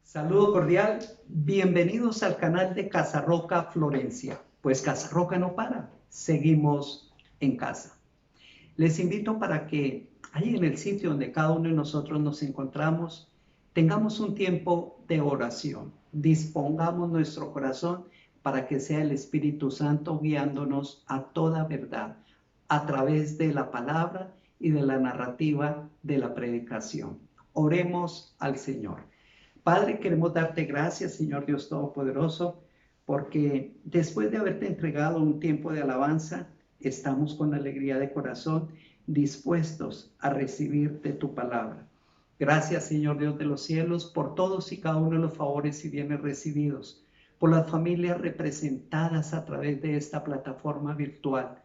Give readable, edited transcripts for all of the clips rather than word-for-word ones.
Saludo cordial, bienvenidos al canal de Casa Roca Florencia. Pues Casa Roca no para, seguimos en casa. Les invito para que ahí en el sitio donde cada uno de nosotros nos encontramos, tengamos un tiempo de oración. Dispongamos nuestro corazón para que sea el Espíritu Santo guiándonos a toda verdad a través de la palabra y de la narrativa de la predicación. Oremos al Señor. Padre, queremos darte gracias, Señor Dios Todopoderoso, porque después de haberte entregado un tiempo de alabanza, estamos con alegría de corazón dispuestos a recibirte tu palabra. Gracias, Señor Dios de los cielos, por todos y cada uno de los favores y bienes recibidos, por las familias representadas a través de esta plataforma virtual,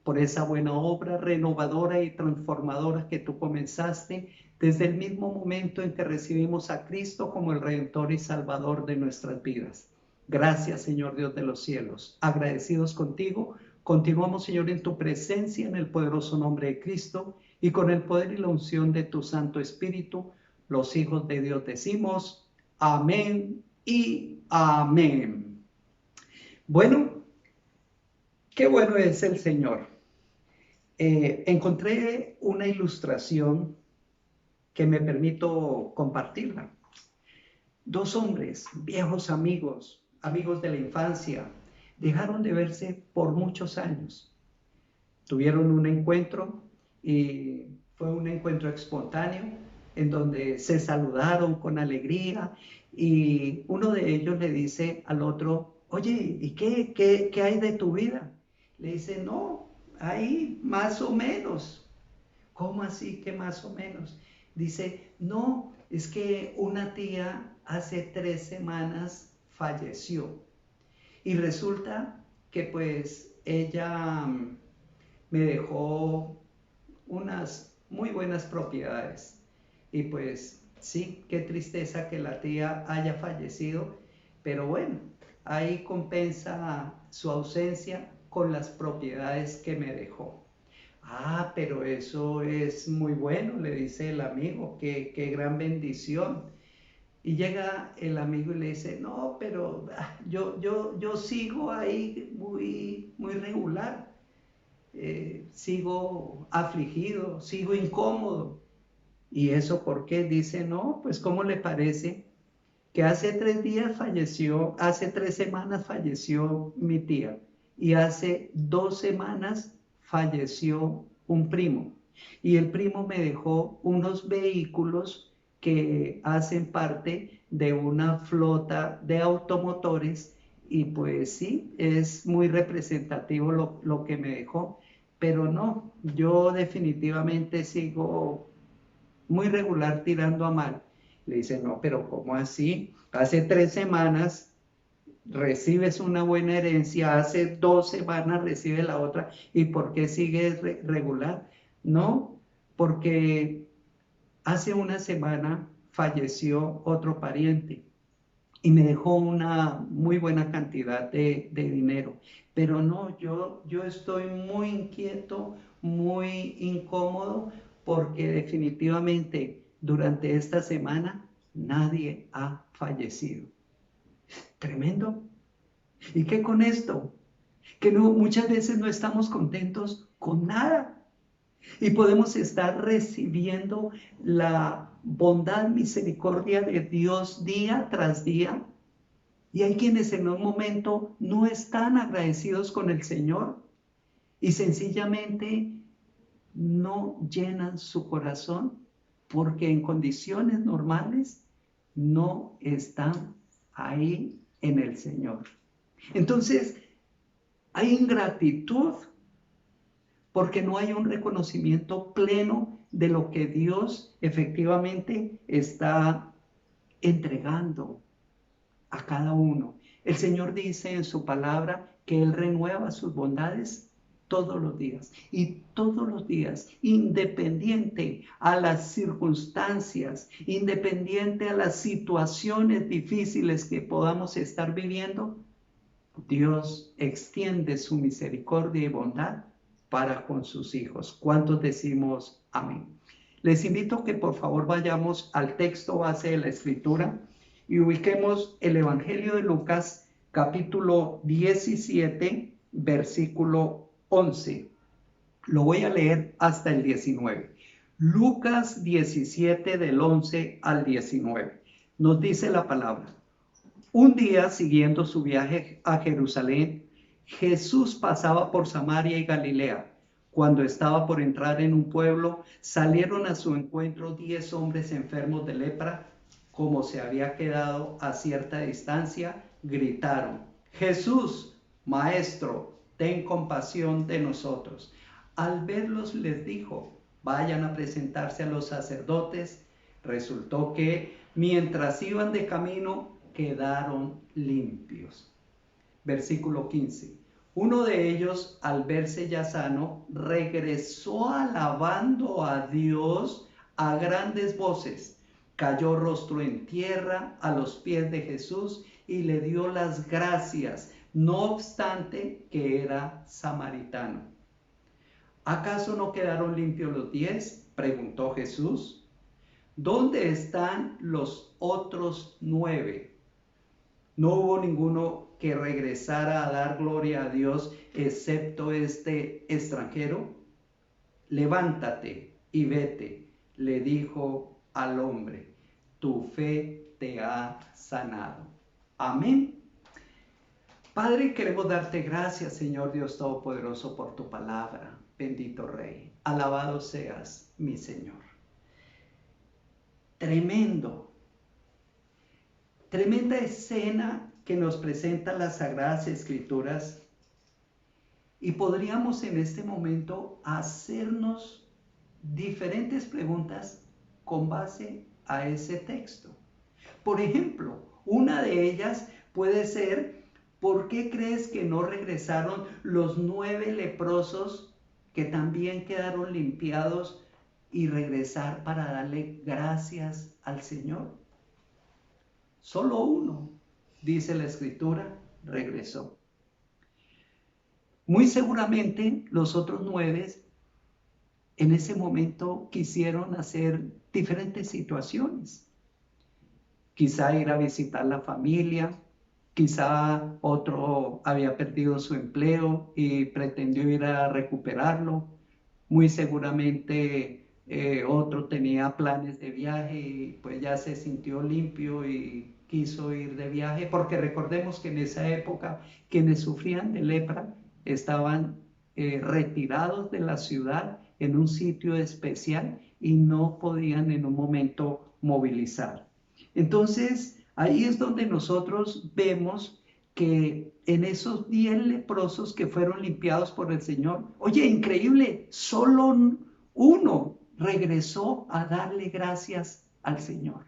por esa buena obra renovadora y transformadora que tú comenzaste desde el mismo momento en que recibimos a Cristo como el Redentor y Salvador de nuestras vidas. Gracias, Señor Dios de los cielos. Agradecidos contigo, continuamos, Señor, en tu presencia, en el poderoso nombre de Cristo, y con el poder y la unción de tu Santo Espíritu, los hijos de Dios decimos, amén y amén. Bueno, qué bueno es el Señor. Encontré una ilustración que me permito compartirla. Dos hombres, viejos amigos de la infancia, dejaron de verse por muchos años. Tuvieron un encuentro y fue un encuentro espontáneo en donde se saludaron con alegría y uno de ellos le dice al otro, oye, ¿y qué hay de tu vida? Le dice, no, ahí más o menos. ¿Cómo así que más o menos? Dice, no, es que una tía hace 3 semanas falleció y resulta que pues ella me dejó unas muy buenas propiedades y pues sí, qué tristeza que la tía haya fallecido, pero bueno, ahí compensa su ausencia con las propiedades que me dejó. Ah, pero eso es muy bueno, le dice el amigo, qué gran bendición. Y llega el amigo y le dice, no, pero yo sigo ahí muy regular, sigo afligido, sigo incómodo. ¿Y eso por qué? Dice, no, pues ¿cómo le parece que hace 3 días falleció, hace 3 semanas falleció mi tía y hace 2 semanas falleció un primo y el primo me dejó unos vehículos que hacen parte de una flota de automotores y pues sí, es muy representativo lo que me dejó, pero no, yo definitivamente sigo muy regular tirando a mal. Le dice, no, pero ¿cómo así? Hace 3 semanas recibes una buena herencia, hace 2 semanas recibes la otra, ¿y por qué sigues regular? No, porque hace una semana falleció otro pariente y me dejó una muy buena cantidad de dinero. Pero no, yo estoy muy inquieto, muy incómodo, porque definitivamente durante esta semana nadie ha fallecido. Tremendo. ¿Y qué con esto? Que no, muchas veces no estamos contentos con nada. Y podemos estar recibiendo la bondad, misericordia de Dios día tras día. Y hay quienes en un momento no están agradecidos con el Señor y sencillamente no llenan su corazón porque en condiciones normales no están ahí en el Señor. Entonces, hay ingratitud porque no hay un reconocimiento pleno de lo que Dios efectivamente está entregando a cada uno. El Señor dice en su palabra que Él renueva sus bondades todos los días. Y todos los días, independiente a las circunstancias, independiente a las situaciones difíciles que podamos estar viviendo, Dios extiende su misericordia y bondad para con sus hijos. ¿Cuántos decimos amén? Les invito a que por favor vayamos al texto base de la Escritura y ubiquemos el Evangelio de Lucas, capítulo 17, versículo 11. Lo voy a leer hasta el 19. Lucas 17 del 11 al 19. Nos dice la palabra. Un día, siguiendo su viaje a Jerusalén, Jesús pasaba por Samaria y Galilea. Cuando estaba por entrar en un pueblo, salieron a su encuentro 10 hombres enfermos de lepra. Como se había quedado a cierta distancia, gritaron: Jesús, Maestro, ten compasión de nosotros. Al verlos les dijo: vayan a presentarse a los sacerdotes. Resultó que mientras iban de camino, quedaron limpios. Versículo 15. Uno de ellos, al verse ya sano, regresó alabando a Dios a grandes voces. Cayó rostro en tierra a los pies de Jesús y le dio las gracias, no obstante que era samaritano. ¿Acaso no quedaron limpios los 10? Preguntó Jesús. ¿Dónde están los otros 9? No hubo ninguno que regresara a dar gloria a Dios excepto este extranjero. Levántate y vete, le dijo al hombre, tu fe te ha sanado. Amén. Padre, queremos darte gracias, Señor Dios Todopoderoso, por tu palabra. Bendito Rey, alabado seas, mi Señor. Tremenda escena que nos presenta las Sagradas Escrituras, y podríamos en este momento hacernos diferentes preguntas con base a ese texto. Por ejemplo, una de ellas puede ser: ¿por qué crees que no regresaron los 9 leprosos que también quedaron limpiados y regresar para darle gracias al Señor? Solo uno, dice la Escritura, regresó. Muy seguramente los otros 9 en ese momento quisieron hacer diferentes situaciones. Quizá ir a visitar la familia, quizá otro había perdido su empleo y pretendió ir a recuperarlo. Muy seguramente otro tenía planes de viaje y pues ya se sintió limpio y quiso ir de viaje, porque recordemos que en esa época quienes sufrían de lepra estaban retirados de la ciudad en un sitio especial y no podían en un momento movilizar. Entonces, ahí es donde nosotros vemos que en esos 10 leprosos que fueron limpiados por el Señor, oye, increíble, solo uno regresó a darle gracias al Señor.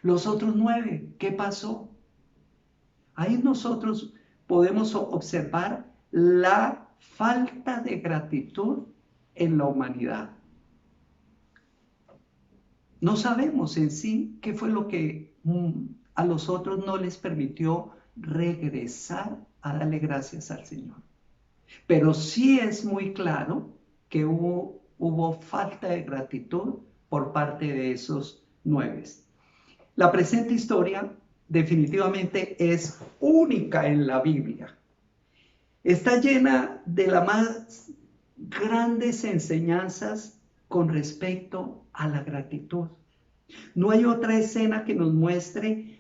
Los otros 9, ¿qué pasó? Ahí nosotros podemos observar la falta de gratitud en la humanidad. No sabemos en sí qué fue lo que a los otros no les permitió regresar a darle gracias al Señor. Pero sí es muy claro que hubo falta de gratitud por parte de esos 9. La presente historia definitivamente es única en la Biblia. Está llena de las más grandes enseñanzas con respecto a la gratitud. No hay otra escena que nos muestre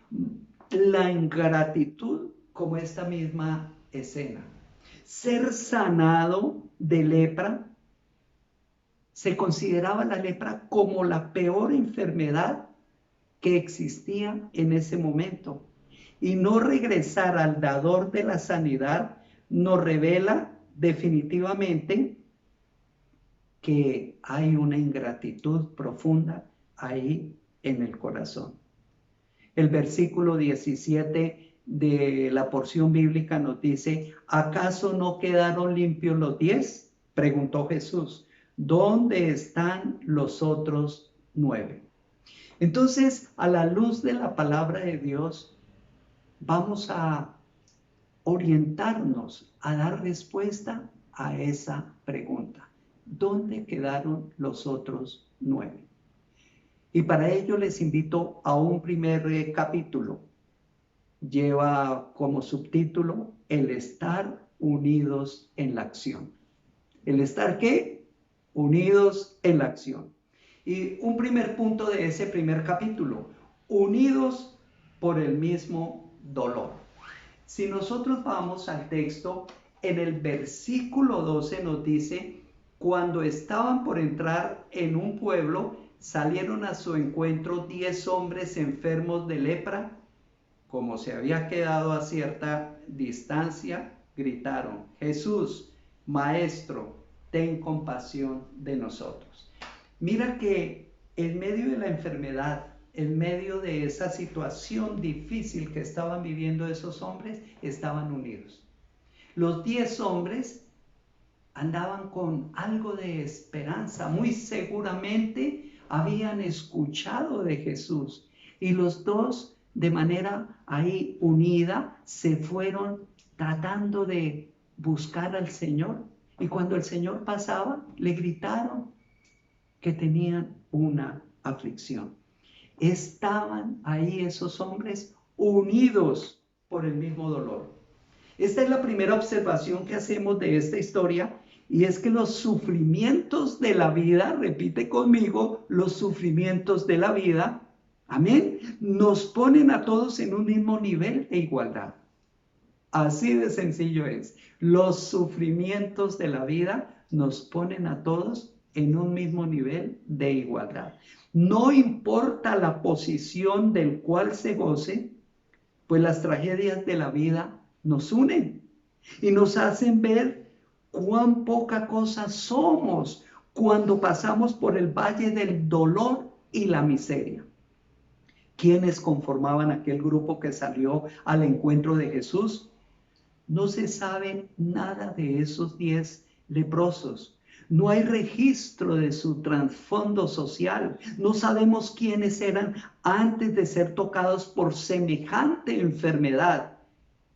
la ingratitud como esta misma escena. Ser sanado de lepra, se consideraba la lepra como la peor enfermedad que existía en ese momento. Y no regresar al dador de la sanidad nos revela definitivamente que hay una ingratitud profunda ahí en el corazón. El versículo 17 de la porción bíblica nos dice: ¿acaso no quedaron limpios los 10? Preguntó Jesús. ¿Dónde están los otros 9? Entonces, a la luz de la palabra de Dios, vamos a orientarnos a dar respuesta a esa pregunta. ¿Dónde quedaron los otros 9? Y para ello les invito a un primer capítulo. Lleva como subtítulo el estar unidos en la acción. ¿El estar qué? Unidos en la acción. Y un primer punto de ese primer capítulo, unidos por el mismo dolor. Si nosotros vamos al texto, en el versículo 12 nos dice, cuando estaban por entrar en un pueblo, salieron a su encuentro 10 hombres enfermos de lepra. Como se había quedado a cierta distancia, gritaron, Jesús, Maestro, ten compasión de nosotros. Mira que en medio de la enfermedad, en medio de esa situación difícil que estaban viviendo esos hombres, estaban unidos. Los 10 hombres andaban con algo de esperanza, muy seguramente habían escuchado de Jesús. Y los dos, de manera ahí unida, se fueron tratando de buscar al Señor. Y cuando el Señor pasaba, le gritaron que tenían una aflicción. Estaban ahí esos hombres unidos por el mismo dolor. Esta es la primera observación que hacemos de esta historia, y es que los sufrimientos de la vida, repite conmigo, los sufrimientos de la vida, amén, nos ponen a todos en un mismo nivel de igualdad. Así de sencillo es. Los sufrimientos de la vida nos ponen a todos en un mismo nivel de igualdad. No importa la posición del cual se goce, pues las tragedias de la vida nos unen y nos hacen ver cuán poca cosa somos cuando pasamos por el valle del dolor y la miseria. ¿Quiénes conformaban aquel grupo que salió al encuentro de Jesús? No se sabe nada de esos 10 leprosos. No hay registro de su trasfondo social. No sabemos quiénes eran antes de ser tocados por semejante enfermedad,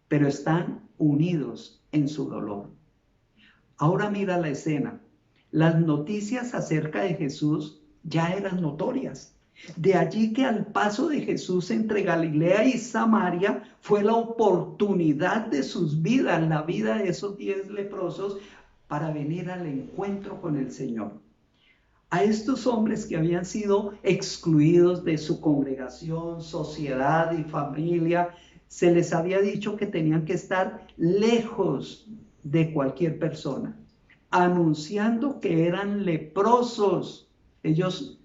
pero están unidos en su dolor. Ahora mira la escena. Las noticias acerca de Jesús ya eran notorias. De allí que al paso de Jesús entre Galilea y Samaria fue la oportunidad de sus vidas, la vida de esos 10 leprosos, para venir al encuentro con el Señor. A estos hombres que habían sido excluidos de su congregación, sociedad y familia, se les había dicho que tenían que estar lejos de cualquier persona, anunciando que eran leprosos. Ellos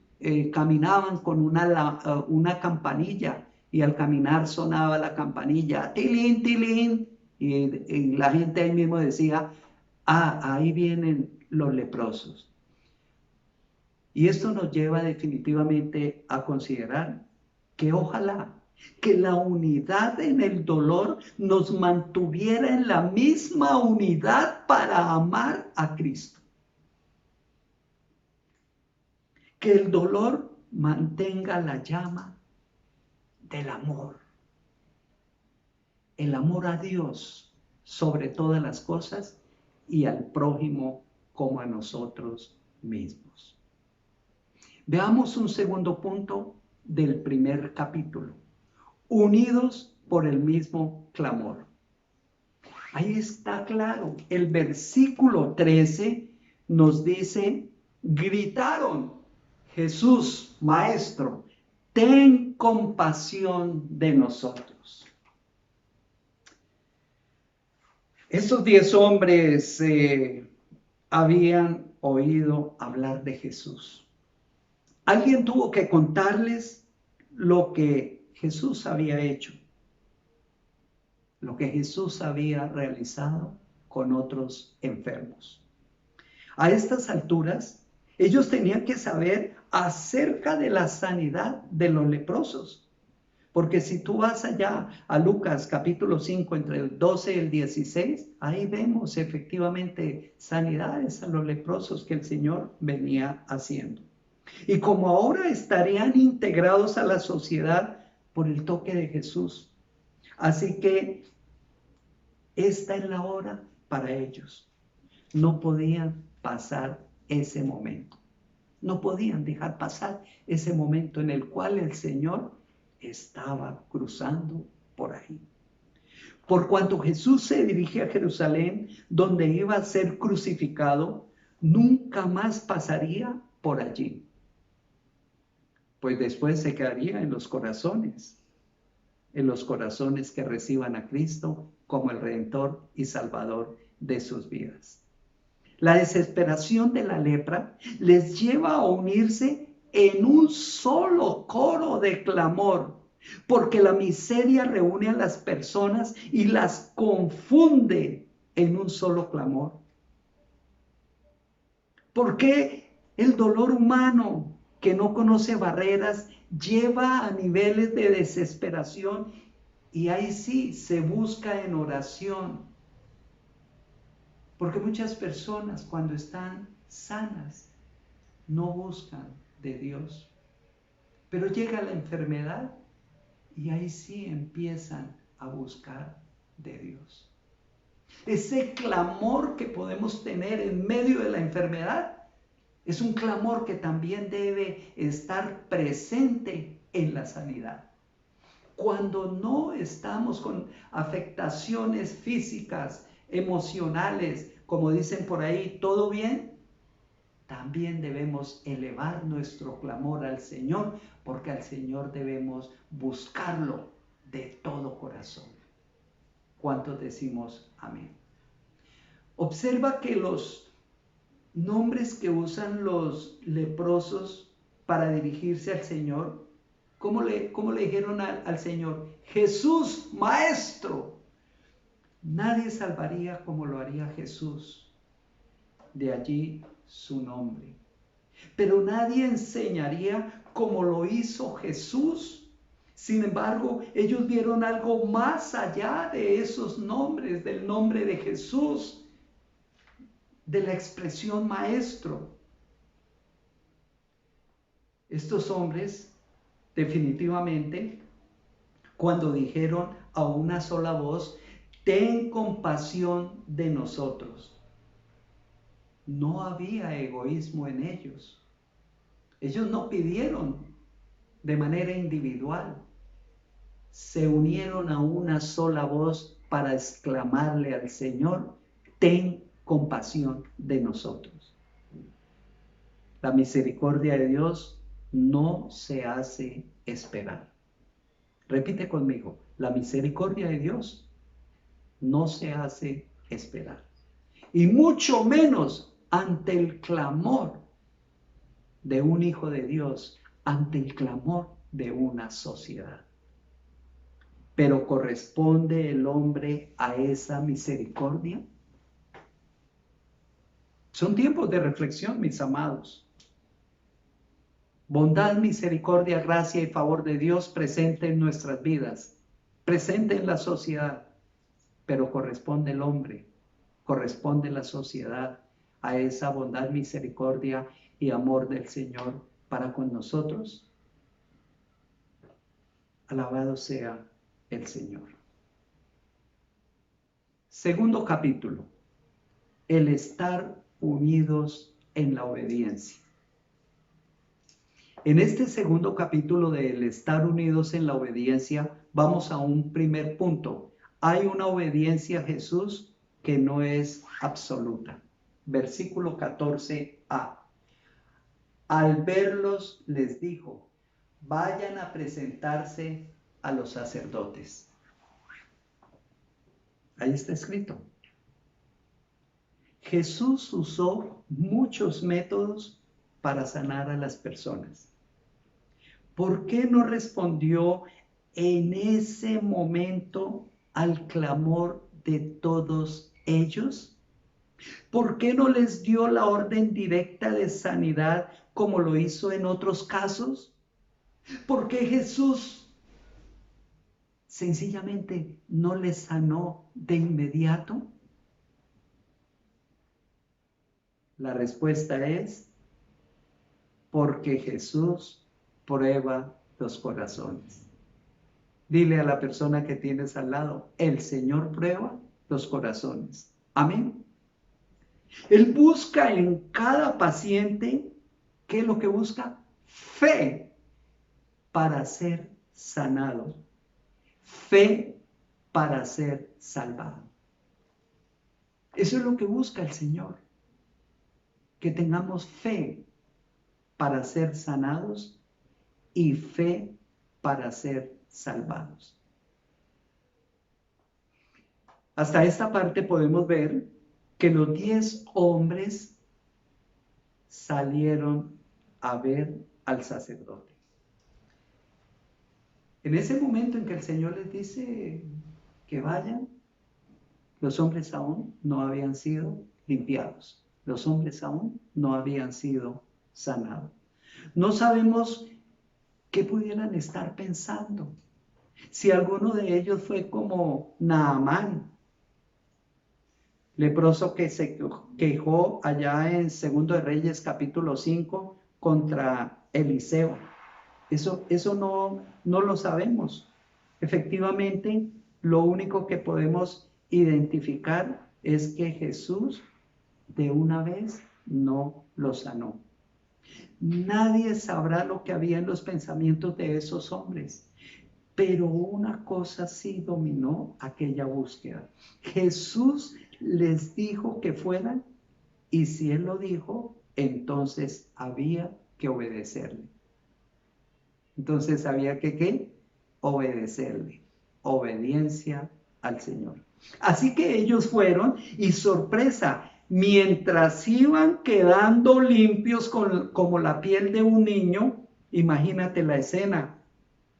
caminaban con una campanilla, y al caminar sonaba la campanilla, tilín, tilín, y la gente ahí mismo decía, ahí vienen los leprosos. Y esto nos lleva definitivamente a considerar que ojalá que la unidad en el dolor nos mantuviera en la misma unidad para amar a Cristo. Que el dolor mantenga la llama del amor. El amor a Dios sobre todas las cosas y al prójimo como a nosotros mismos. Veamos un segundo punto del primer capítulo. Unidos por el mismo clamor. Ahí está claro. El versículo 13 nos dice, gritaron, Jesús, Maestro, ten compasión de nosotros. Esos 10 hombres habían oído hablar de Jesús. Alguien tuvo que contarles lo que Jesús había hecho, lo que Jesús había realizado con otros enfermos. A estas alturas, ellos tenían que saber acerca de la sanidad de los leprosos. Porque si tú vas allá a Lucas capítulo 5, entre el 12 y el 16, ahí vemos efectivamente sanidades a los leprosos que el Señor venía haciendo. Y como ahora estarían integrados a la sociedad por el toque de Jesús. Así que esta es la hora para ellos. No podían pasar ese momento. No podían dejar pasar ese momento en el cual el Señor estaba cruzando por ahí. Por cuanto Jesús se dirige a Jerusalén, donde iba a ser crucificado, nunca más pasaría por allí, pues después se quedaría en los corazones que reciban a Cristo como el Redentor y Salvador de sus vidas. La desesperación de la lepra les lleva a unirse en un solo coro de clamor, porque la miseria reúne a las personas y las confunde en un solo clamor. ¿Por qué el dolor humano que no conoce barreras lleva a niveles de desesperación? Y ahí sí se busca en oración. Porque muchas personas cuando están sanas no buscan de Dios. Pero llega la enfermedad y ahí sí empiezan a buscar de Dios. Ese clamor que podemos tener en medio de la enfermedad es un clamor que también debe estar presente en la sanidad. Cuando no estamos con afectaciones físicas, emocionales, como dicen por ahí, todo bien, también debemos elevar nuestro clamor al Señor, porque al Señor debemos buscarlo de todo corazón. ¿Cuántos decimos amén? Observa que los nombres que usan los leprosos para dirigirse al Señor, ¿cómo le dijeron al Señor? Jesús, Maestro. Nadie salvaría como lo haría Jesús. De allí su nombre. Pero nadie enseñaría como lo hizo Jesús. Sin embargo, ellos vieron algo más allá de esos nombres, del nombre de Jesús, de la expresión maestro. Estos hombres, definitivamente, cuando dijeron a una sola voz, ten compasión de nosotros, no había egoísmo en ellos. Ellos no pidieron de manera individual. Se unieron a una sola voz para exclamarle al Señor, ten compasión de nosotros. La misericordia de Dios no se hace esperar. Repite conmigo, la misericordia de Dios no se hace esperar. Y mucho menos ante el clamor de un hijo de Dios, ante el clamor de una sociedad. Pero ¿corresponde el hombre a esa misericordia? Son tiempos de reflexión, mis amados. Bondad, misericordia, gracia y favor de Dios presente en nuestras vidas, presente en la sociedad, pero corresponde el hombre, corresponde la sociedad a esa bondad, misericordia y amor del Señor para con nosotros. Alabado sea el Señor. Segundo capítulo, el estar unidos en la obediencia. En este segundo capítulo del estar unidos en la obediencia, vamos a un primer punto. Hay una obediencia a Jesús que no es absoluta. Versículo 14a. Al verlos les dijo, vayan a presentarse a los sacerdotes. Ahí está escrito. Jesús usó muchos métodos para sanar a las personas. ¿Por qué no respondió en ese momento al clamor de todos ellos? ¿Por qué no les dio la orden directa de sanidad como lo hizo en otros casos? ¿Por qué Jesús sencillamente no les sanó de inmediato? La respuesta es porque Jesús prueba los corazones. Dile a la persona que tienes al lado, el Señor prueba los corazones. Amén. Él busca en cada paciente ¿Qué es lo que busca? Fe para ser sanado. Fe para ser salvado. Eso es lo que busca el Señor. Que tengamos fe para ser sanados y fe para ser salvados. Hasta esta parte podemos ver que los 10 hombres salieron a ver al sacerdote. En ese momento en que el Señor les dice que vayan, los hombres aún no habían sido limpiados. Los hombres aún no habían sido sanados. No sabemos qué pudieran estar pensando. Si alguno de ellos fue como Naamán, leproso que se quejó allá en 2 de Reyes capítulo 5 contra Eliseo. Eso no lo sabemos. Efectivamente, lo único que podemos identificar es que Jesús de una vez no lo sanó. Nadie sabrá lo que había en los pensamientos de esos hombres, pero una cosa sí dominó aquella búsqueda. Jesús les dijo que fueran, y si Él lo dijo, entonces había que obedecerle. Entonces había que ¿qué? Obedecerle. Obediencia al Señor. Así que ellos fueron, y sorpresa, mientras iban quedando limpios como la piel de un niño, imagínate la escena,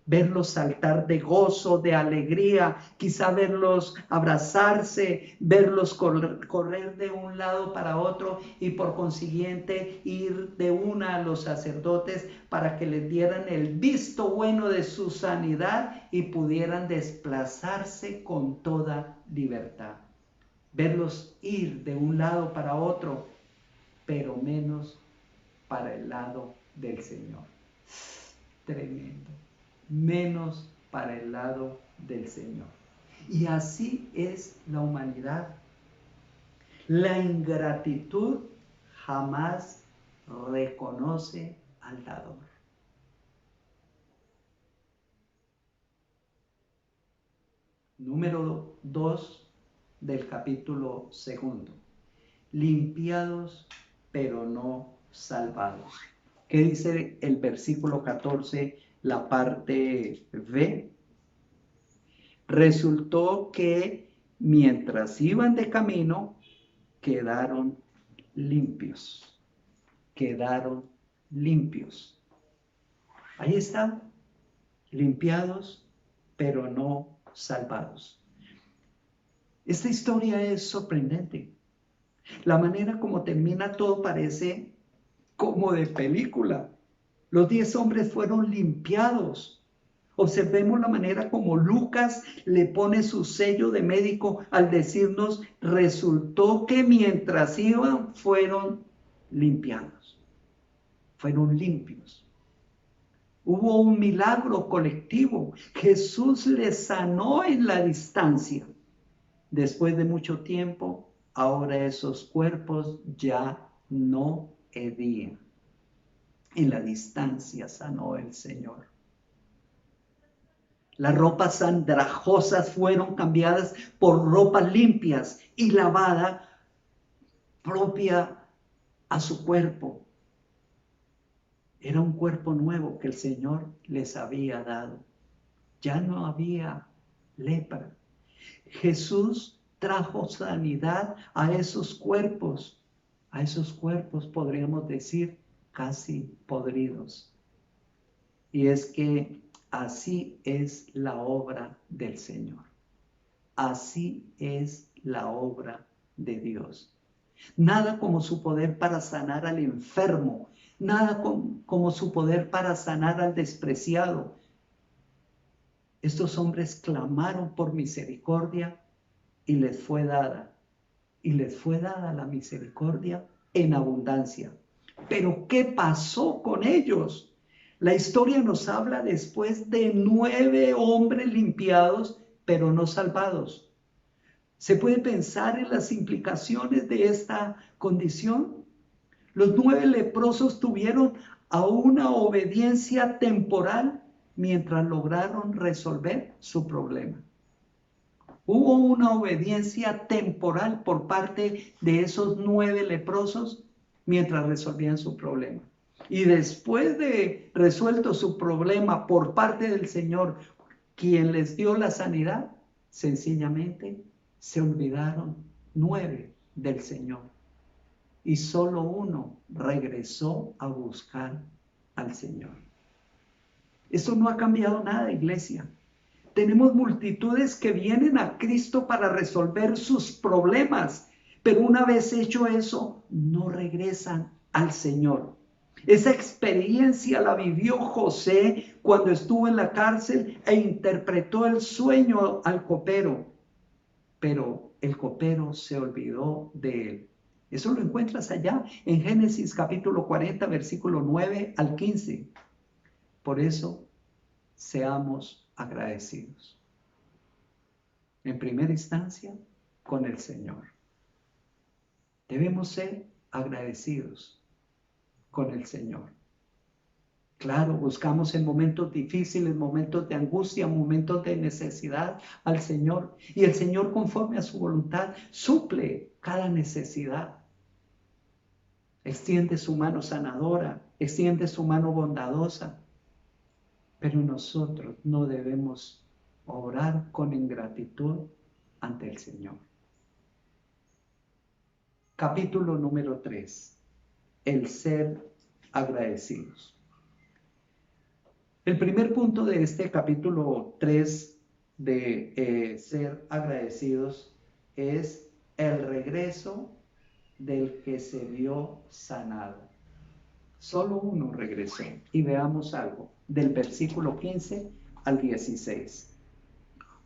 verlos saltar de gozo, de alegría, quizá verlos abrazarse, verlos correr de un lado para otro y por consiguiente ir de una a los sacerdotes para que les dieran el visto bueno de su sanidad y pudieran desplazarse con toda libertad. Verlos ir de un lado para otro, pero menos para el lado del Señor. Tremendo. Menos para el lado del Señor. Y así es la humanidad. La ingratitud jamás reconoce al dador. Número 2 del capítulo 2. Limpiados, pero no salvados. ¿Qué dice el versículo 14? La parte B. Resultó que mientras iban de camino, quedaron limpios. Quedaron limpios. Ahí están, limpiados, pero no salvados. Esta historia es sorprendente. La manera como termina todo parece como de película. Los 10 hombres fueron limpiados. Observemos la manera como Lucas le pone su sello de médico al decirnos, resultó que mientras iban fueron limpiados. Fueron limpios. Hubo un milagro colectivo. Jesús les sanó en la distancia. Después de mucho tiempo, ahora esos cuerpos ya no hedían. En la distancia sanó el Señor. Las ropas andrajosas fueron cambiadas por ropas limpias y lavadas propia a su cuerpo. Era un cuerpo nuevo que el Señor les había dado. Ya no había lepra. Jesús trajo sanidad a esos cuerpos podríamos decir casi podridos. Y es que así es la obra del Señor. Así es la obra de Dios. Nada como su poder para sanar al enfermo, nada como su poder para sanar al despreciado. Estos hombres clamaron por misericordia y les fue dada. Y les fue dada la misericordia en abundancia. Pero ¿qué pasó con ellos? La historia nos habla después de 9 hombres limpiados, pero no salvados. ¿Se puede pensar en las implicaciones de esta condición? Los 9 leprosos tuvieron a una obediencia temporal mientras lograron resolver su problema. Hubo una obediencia temporal por parte de esos 9 leprosos mientras resolvían su problema. Y después de resuelto su problema por parte del Señor, quien les dio la sanidad, sencillamente se olvidaron 9 del Señor. Y solo uno regresó a buscar al Señor. Eso no ha cambiado nada, iglesia. Tenemos multitudes que vienen a Cristo para resolver sus problemas, pero una vez hecho eso, no regresan al Señor. Esa experiencia la vivió José cuando estuvo en la cárcel e interpretó el sueño al copero, pero el copero se olvidó de él. Eso lo encuentras allá en Génesis capítulo 40, versículo 9 al 15. Por eso, seamos agradecidos. En primera instancia, con el Señor. Debemos ser agradecidos con el Señor. Claro, buscamos en momentos difíciles, momentos de angustia, momentos de necesidad al Señor. Y el Señor, conforme a su voluntad, suple cada necesidad. Extiende su mano sanadora, extiende su mano bondadosa. Pero nosotros no debemos obrar con ingratitud ante el Señor. Capítulo número 3. El ser agradecidos. El primer punto de este capítulo 3 de ser agradecidos es el regreso del que se vio sanado. Solo uno regresó. Y veamos algo del versículo 15 al 16.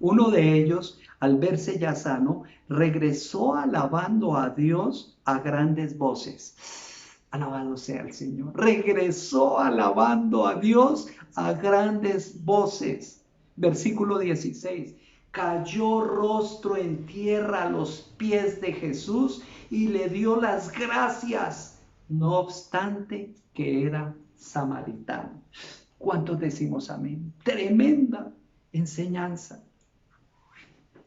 Uno de ellos, al verse ya sano, regresó alabando a Dios a grandes voces. Alabado sea el Señor. Regresó alabando a Dios a grandes voces. Versículo 16. Cayó rostro en tierra a los pies de Jesús y le dio las gracias, no obstante que era samaritano. ¿Cuántos decimos amén? Tremenda enseñanza.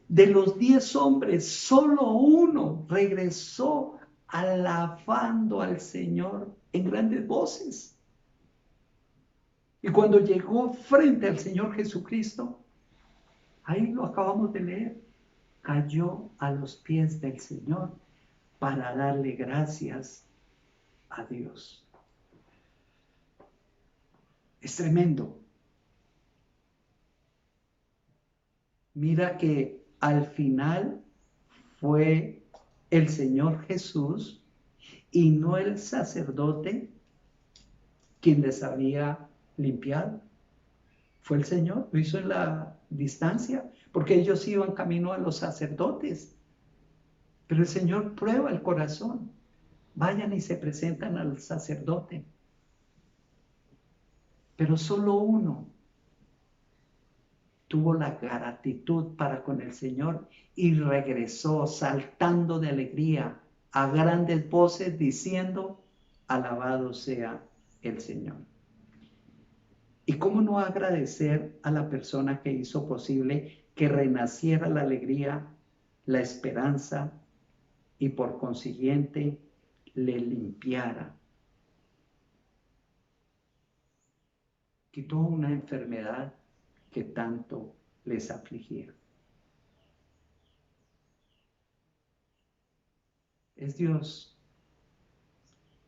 De los 10 hombres, solo uno regresó alabando al Señor en grandes voces. Y cuando llegó frente al Señor Jesucristo, ahí lo acabamos de leer, cayó a los pies del Señor para darle gracias a Dios. Es tremendo. Mira que al final fue el Señor Jesús y no el sacerdote quien les había limpiado. Fue el Señor, lo hizo en la distancia, porque ellos iban camino a los sacerdotes. Pero el Señor prueba el corazón. Vayan y se presentan al sacerdote. Pero solo uno tuvo la gratitud para con el Señor y regresó saltando de alegría a grandes voces diciendo, alabado sea el Señor. ¿Y cómo no agradecer a la persona que hizo posible que renaciera la alegría, la esperanza y por consiguiente le limpiara? Quitó una enfermedad que tanto les afligía. Es Dios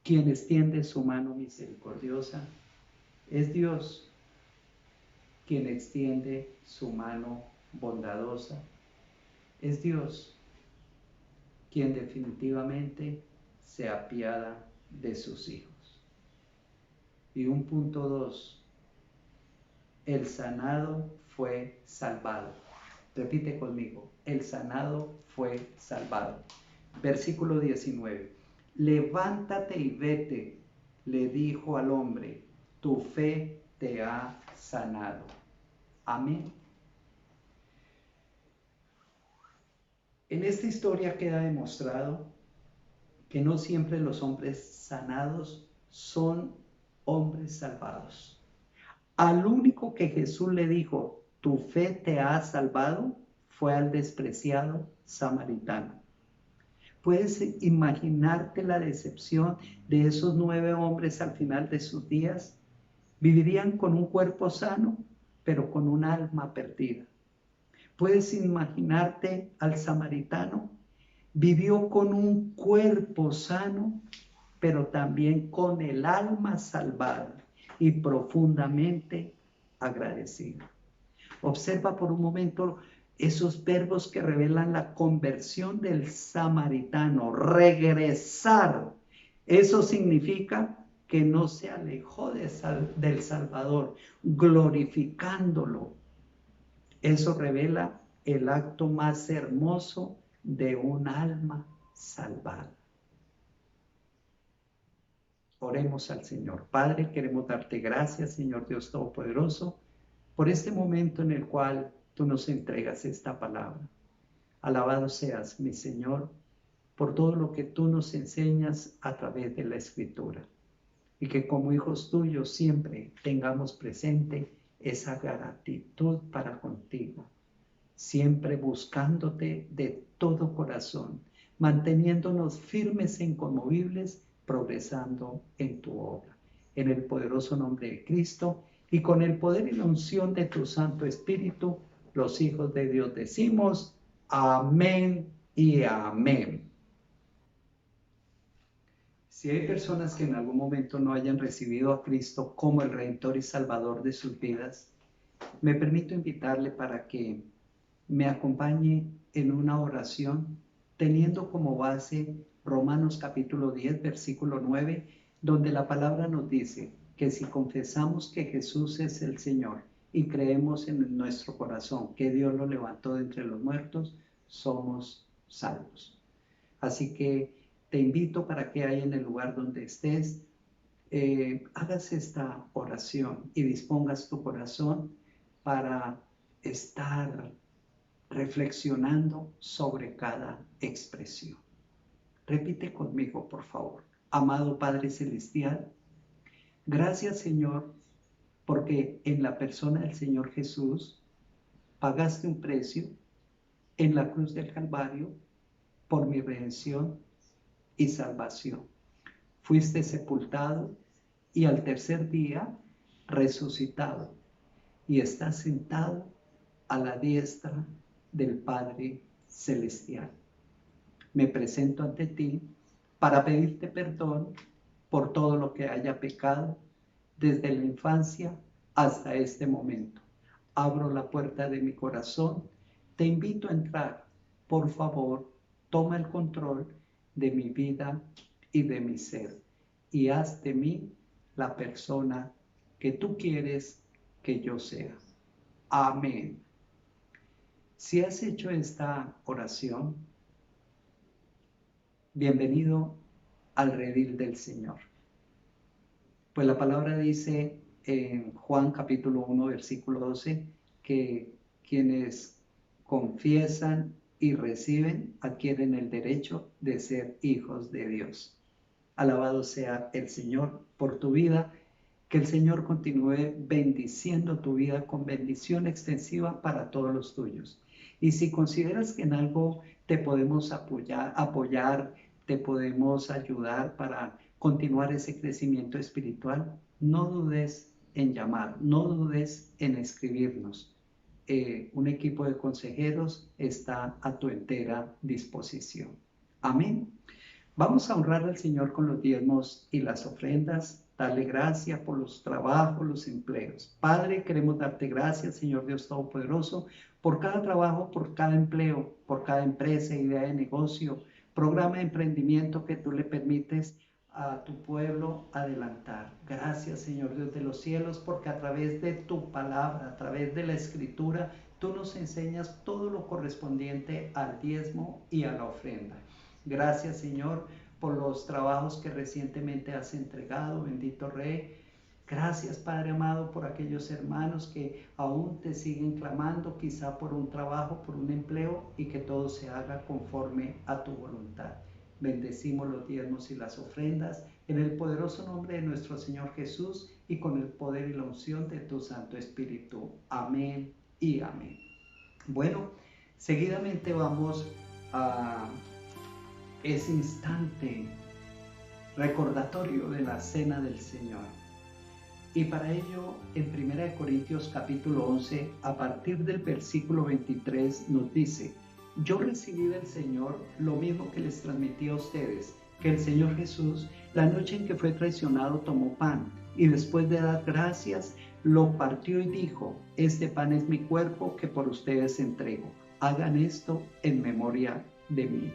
quien extiende su mano misericordiosa. Es Dios quien extiende su mano bondadosa. Es Dios quien definitivamente se apiada de sus hijos. Y un punto 2, el sanado fue salvado. Repite conmigo, el sanado fue salvado. Versículo 19. Levántate y vete, le dijo al hombre, tu fe te ha sanado. Amén. En esta historia queda demostrado que no siempre los hombres sanados son hombres salvados. Al único que Jesús le dijo, tu fe te ha salvado, fue al despreciado samaritano. ¿Puedes imaginarte la decepción de esos 9 hombres al final de sus días? Vivirían con un cuerpo sano, pero con un alma perdida. ¿Puedes imaginarte al samaritano? Vivió con un cuerpo sano, pero también con el alma salvada y profundamente agradecido. Observa por un momento esos verbos que revelan la conversión del samaritano, regresar. Eso significa que no se alejó del Salvador, glorificándolo. Eso revela el acto más hermoso de un alma salvada. Oremos al Señor. Padre, queremos darte gracias, Señor Dios Todopoderoso, por este momento en el cual tú nos entregas esta palabra. Alabado seas, mi Señor, por todo lo que tú nos enseñas a través de la Escritura. Y que como hijos tuyos siempre tengamos presente esa gratitud para contigo, siempre buscándote de todo corazón, manteniéndonos firmes e inconmovibles, progresando en tu obra. En el poderoso nombre de Cristo y con el poder y la unción de tu Santo Espíritu, los hijos de Dios decimos amén y amén. Si hay personas que en algún momento no hayan recibido a Cristo como el Redentor y Salvador de sus vidas, me permito invitarle para que me acompañe en una oración teniendo como base Romanos capítulo 10, versículo 9, donde la palabra nos dice que si confesamos que Jesús es el Señor y creemos en nuestro corazón que Dios lo levantó de entre los muertos, somos salvos. Así que te invito para que ahí en el lugar donde estés, hagas esta oración y dispongas tu corazón para estar reflexionando sobre cada expresión. Repite conmigo, por favor. Amado Padre Celestial, gracias, Señor, porque en la persona del Señor Jesús pagaste un precio en la cruz del Calvario por mi redención y salvación. Fuiste sepultado y al tercer día resucitado y estás sentado a la diestra del Padre Celestial. Me presento ante ti para pedirte perdón por todo lo que haya pecado desde la infancia hasta este momento. Abro la puerta de mi corazón, te invito a entrar. Por favor, toma el control de mi vida y de mi ser y haz de mí la persona que tú quieres que yo sea. Amén. Si has hecho esta oración, bienvenido al redil del Señor. Pues la palabra dice en Juan capítulo 1, versículo 12, que quienes confiesan y reciben adquieren el derecho de ser hijos de Dios. Alabado sea el Señor por tu vida. Que el Señor continúe bendiciendo tu vida con bendición extensiva para todos los tuyos. Y si consideras que en algo te podemos apoyar, te podemos ayudar para continuar ese crecimiento espiritual, no dudes en llamar, no dudes en escribirnos. Un equipo de consejeros está a tu entera disposición. Amén. Vamos a honrar al Señor con los diezmos y las ofrendas. Darle gracias por los trabajos, los empleos. Padre, queremos darte gracias, Señor Dios Todopoderoso, por cada trabajo, por cada empleo, por cada empresa, idea de negocio, programa de emprendimiento que tú le permites a tu pueblo adelantar. Gracias, Señor Dios de los cielos, porque a través de tu palabra, a través de la Escritura, tú nos enseñas todo lo correspondiente al diezmo y a la ofrenda. Gracias, Señor, por los trabajos que recientemente has entregado, bendito Rey. Gracias, Padre amado, por aquellos hermanos que aún te siguen clamando, quizá por un trabajo, por un empleo, y que todo se haga conforme a tu voluntad. Bendecimos los diezmos y las ofrendas en el poderoso nombre de nuestro Señor Jesús y con el poder y la unción de tu Santo Espíritu. Amén y amén. Bueno, seguidamente vamos a ese instante recordatorio de la Cena del Señor. Y para ello, en 1 Corintios capítulo 11, a partir del versículo 23, nos dice: yo recibí del Señor lo mismo que les transmití a ustedes, que el Señor Jesús, la noche en que fue traicionado, tomó pan, y después de dar gracias, lo partió y dijo: este pan es mi cuerpo que por ustedes entrego. Hagan esto en memoria de mí.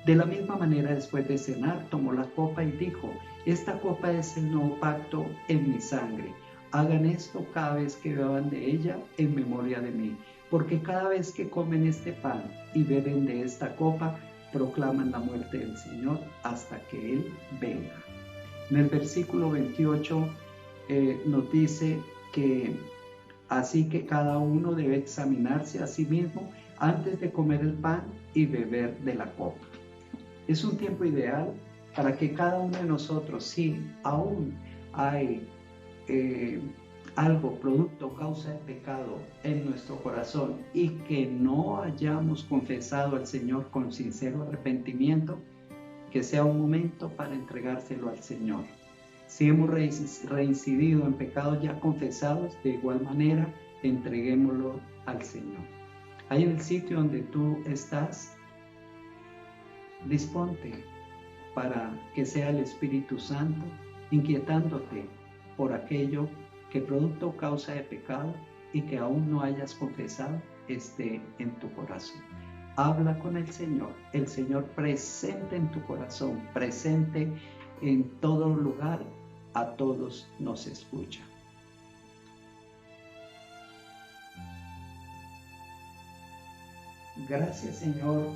De la misma manera, después de cenar, tomó la copa y dijo: esta copa es el nuevo pacto en mi sangre. Hagan esto cada vez que beban de ella en memoria de mí. Porque cada vez que comen este pan y beben de esta copa, proclaman la muerte del Señor hasta que Él venga. En el versículo 28 nos dice que así que cada uno debe examinarse a sí mismo antes de comer el pan y beber de la copa. Es un tiempo ideal para que cada uno de nosotros, si aún hay algo, producto, causa de pecado en nuestro corazón y que no hayamos confesado al Señor con sincero arrepentimiento, que sea un momento para entregárselo al Señor. Si hemos reincidido en pecados ya confesados, de igual manera, entreguémoslo al Señor. Ahí en el sitio donde tú estás, disponte para que sea el Espíritu Santo inquietándote por aquello que producto o causa de pecado y que aún no hayas confesado esté en tu corazón. Habla con el Señor presente en tu corazón, presente en todo lugar, a todos nos escucha. Gracias, Señor,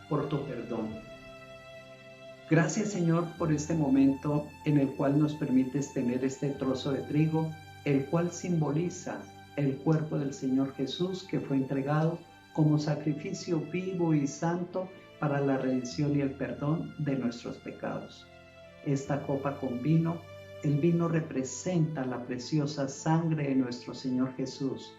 por tu perdón. Gracias, Señor, por este momento en el cual nos permites tener este trozo de trigo, el cual simboliza el cuerpo del Señor Jesús que fue entregado como sacrificio vivo y santo para la redención y el perdón de nuestros pecados. Esta copa con vino, el vino representa la preciosa sangre de nuestro Señor Jesús,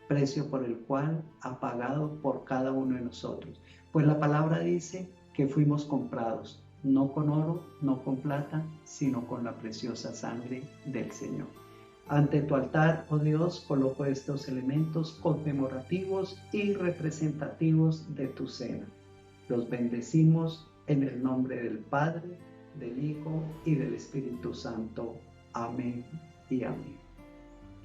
precio por el cual ha pagado por cada uno de nosotros. Pues la palabra dice que fuimos comprados, no con oro, no con plata, sino con la preciosa sangre del Señor. Ante tu altar, oh Dios, coloco estos elementos conmemorativos y representativos de tu cena. Los bendecimos en el nombre del Padre, del Hijo y del Espíritu Santo. Amén y amén.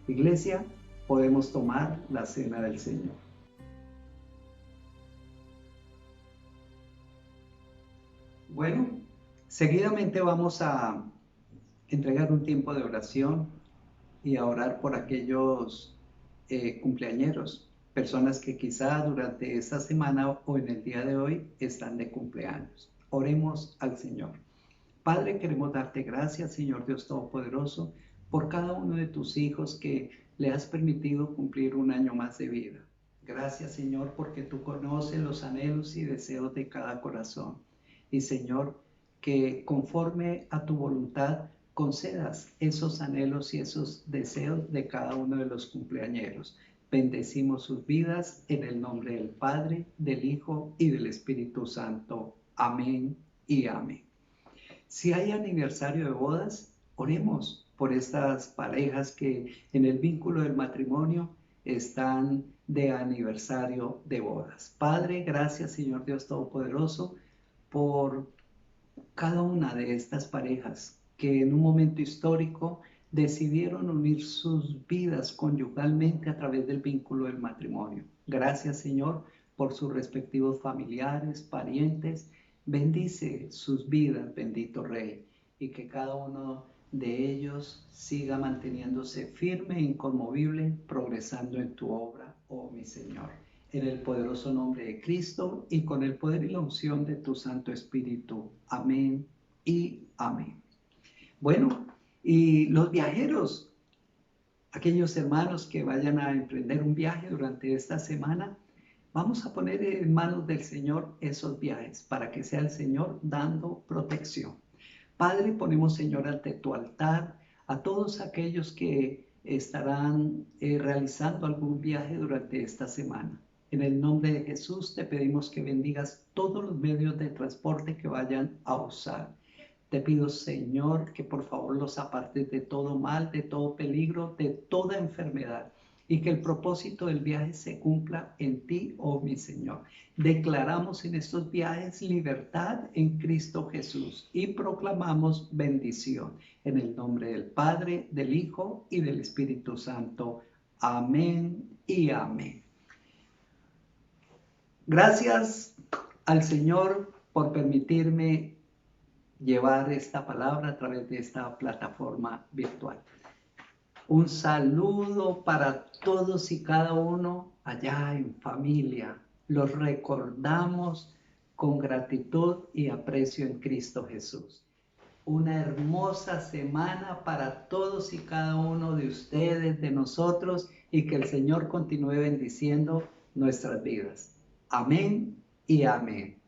Iglesia, podemos tomar la cena del Señor. Bueno, seguidamente vamos a entregar un tiempo de oración y a orar por aquellos cumpleañeros, personas que quizá durante esta semana o en el día de hoy están de cumpleaños. Oremos al Señor. Padre, queremos darte gracias, Señor Dios Todopoderoso, por cada uno de tus hijos que le has permitido cumplir un año más de vida. Gracias, Señor, porque tú conoces los anhelos y deseos de cada corazón. Y, Señor, que conforme a tu voluntad concedas esos anhelos y esos deseos de cada uno de los cumpleañeros. Bendecimos sus vidas en el nombre del Padre, del Hijo y del Espíritu Santo. Amén y amén. Si hay aniversario de bodas, oremos por estas parejas que en el vínculo del matrimonio están de aniversario de bodas. Padre, gracias, Señor Dios Todopoderoso, por cada una de estas parejas que en un momento histórico decidieron unir sus vidas conyugalmente a través del vínculo del matrimonio. Gracias, Señor, por sus respectivos familiares, parientes. Bendice sus vidas, bendito Rey, y que cada uno de ellos siga manteniéndose firme e inconmovible, progresando en tu obra, oh mi Señor. En el poderoso nombre de Cristo y con el poder y la unción de tu Santo Espíritu. Amén y amén. Bueno, y los viajeros, aquellos hermanos que vayan a emprender un viaje durante esta semana, Vamos a poner en manos del Señor esos viajes para que sea el Señor dando protección. Padre, ponemos, Señor, ante tu altar a todos aquellos que estarán realizando algún viaje durante esta semana. En el nombre de Jesús te pedimos que bendigas todos los medios de transporte que vayan a usar. Te pido, Señor, que por favor los apartes de todo mal, de todo peligro, de toda enfermedad, y que el propósito del viaje se cumpla en ti, oh mi Señor. Declaramos en estos viajes libertad en Cristo Jesús y proclamamos bendición en el nombre del Padre, del Hijo y del Espíritu Santo. Amén y amén. Gracias al Señor por permitirme llevar esta palabra a través de esta plataforma virtual. Un saludo para todos y cada uno allá en familia. Los recordamos con gratitud y aprecio en Cristo Jesús. Una hermosa semana para todos y cada uno de ustedes, de nosotros, y que el Señor continúe bendiciendo nuestras vidas. Amén y amén.